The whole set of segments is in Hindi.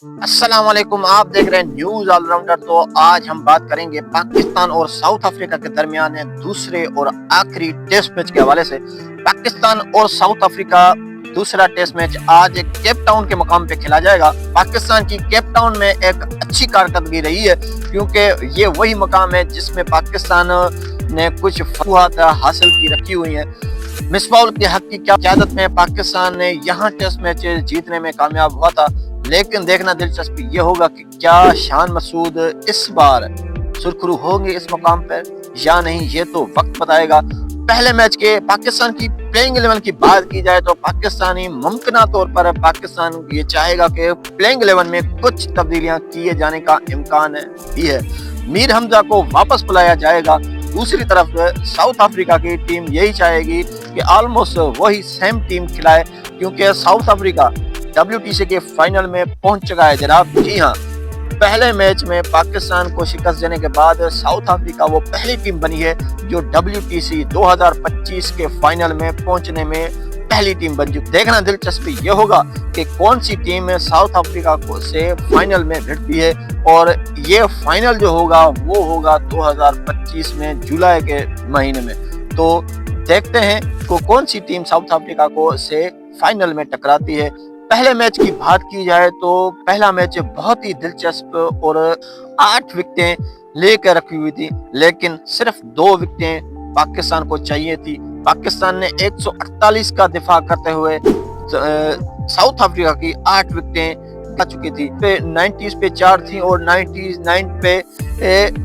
अस्सलाम वालेकुम, आप देख रहे हैं न्यूज ऑलराउंडर। तो आज हम बात करेंगे पाकिस्तान और साउथ अफ्रीका के दरमियान दूसरे और आखिरी टेस्ट मैच के हवाले से। पाकिस्तान और साउथ अफ्रीका दूसरा टेस्ट मैच आज केप टाउन के मुकाम पे खेला जाएगा। पाकिस्तान की केप टाउन में एक अच्छी कारकर्दगी रही है, क्योंकि ये वही मुकाम है जिसमें पाकिस्तान ने कुछ फतवाहत हासिल की रखी हुई है। मिसबाउल के हक की क़यादत में पाकिस्तान ने यहाँ टेस्ट मैच जीतने में कामयाब हुआ था। लेकिन देखना दिलचस्प ये होगा कि क्या शान मसूद इस बार सुरखरू होंगे इस मुकाम पर या नहीं, ये तो वक्त बताएगा। पहले मैच के पाकिस्तान की प्लेइंग 11 की बात की जाए तो पाकिस्तानी मुमकिन तौर पर पाकिस्तान ये चाहेगा कि प्लेइंग 11 में कुछ तब्दीलियां किए जाने का इम्कान भी है। मीर हमजा को वापस बुलाया जाएगा। दूसरी तरफ साउथ अफ्रीका की टीम यही चाहेगी कि ऑलमोस्ट वही सेम टीम खिलाए, क्योंकि साउथ अफ्रीका WTC के फाइनल में पहुंच चुका है जनाब। जी हाँ, पहले मैच में पाकिस्तान को शिकस्त देने के बाद साउथ अफ्रीका वो पहली टीम बनी है जो WTC 2025 के फाइनल में पहुंचने में पहली टीम बन चुकी। देखना दिलचस्पी ये होगा कि कौन सी टीम साउथ अफ्रीका को से फाइनल में भिड़ती है, और ये फाइनल जो होगा वो होगा 2025 में जुलाई के महीने में। तो देखते हैं को कौन सी टीम साउथ अफ्रीका को से फाइनल में टकराती है। पहले मैच की बात की जाए तो पहला मैच बहुत ही दिलचस्प और 8 विकेटें लेकर रखी हुई थी, लेकिन सिर्फ 2 विकेटें पाकिस्तान को चाहिए थी। पाकिस्तान ने 148 का दिफा करते हुए साउथ अफ्रीका की 8 विकेटें आ चुकी थी। 90 पे 4 थी और 99 पे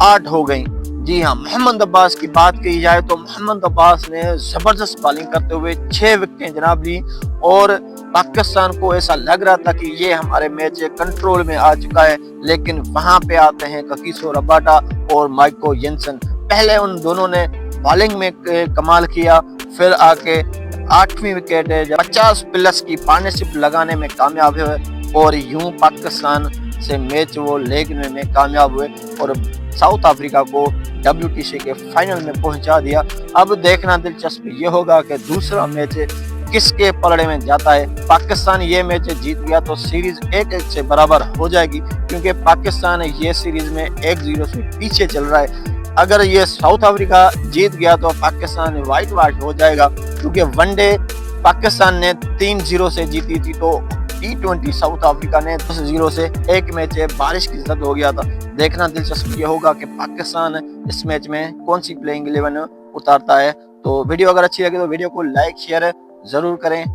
8 हो गई। जी हाँ, मोहम्मद अब्बास की बात की जाए तो मोहम्मद अब्बास ने जबरदस्त बॉलिंग करते हुए 6 विकेटें जनाब ली, और पाकिस्तान को ऐसा लग रहा था कि ये हमारे मैच कंट्रोल में आ चुका है। लेकिन वहां पे आते हैं ककीसो रबाडा और माइको जेनसन। पहले उन दोनों ने बॉलिंग में कमाल किया, फिर आके 8वीं विकेट 50 प्लस की पार्टनरशिप लगाने में कामयाब हुए, और यूं पाकिस्तान से मैच वो लेने में कामयाब हुए और साउथ अफ्रीका को WTC के फाइनल में पहुंचा दिया। अब देखना दिलचस्प ये होगा कि दूसरा मैच किसके पलड़े में जाता है। पाकिस्तान ये मैच जीत गया तो सीरीज 1-1 से बराबर हो जाएगी, क्योंकि पाकिस्तान ये सीरीज में 1-0 से पीछे चल रहा है। अगर ये साउथ अफ्रीका जीत गया तो पाकिस्तान व्हाइट वॉश हो जाएगा, क्योंकि वनडे पाकिस्तान ने 3-0 से जीती थी, तो T20 साउथ अफ्रीका ने 10-0 से एक मैच बारिश की जद हो गया था। देखना दिलचस्प ये होगा कि पाकिस्तान इस मैच में कौन सी प्लेइंग 11 उतारता है। तो वीडियो अगर अच्छी लगे तो वीडियो को लाइक शेयर जरूर करें।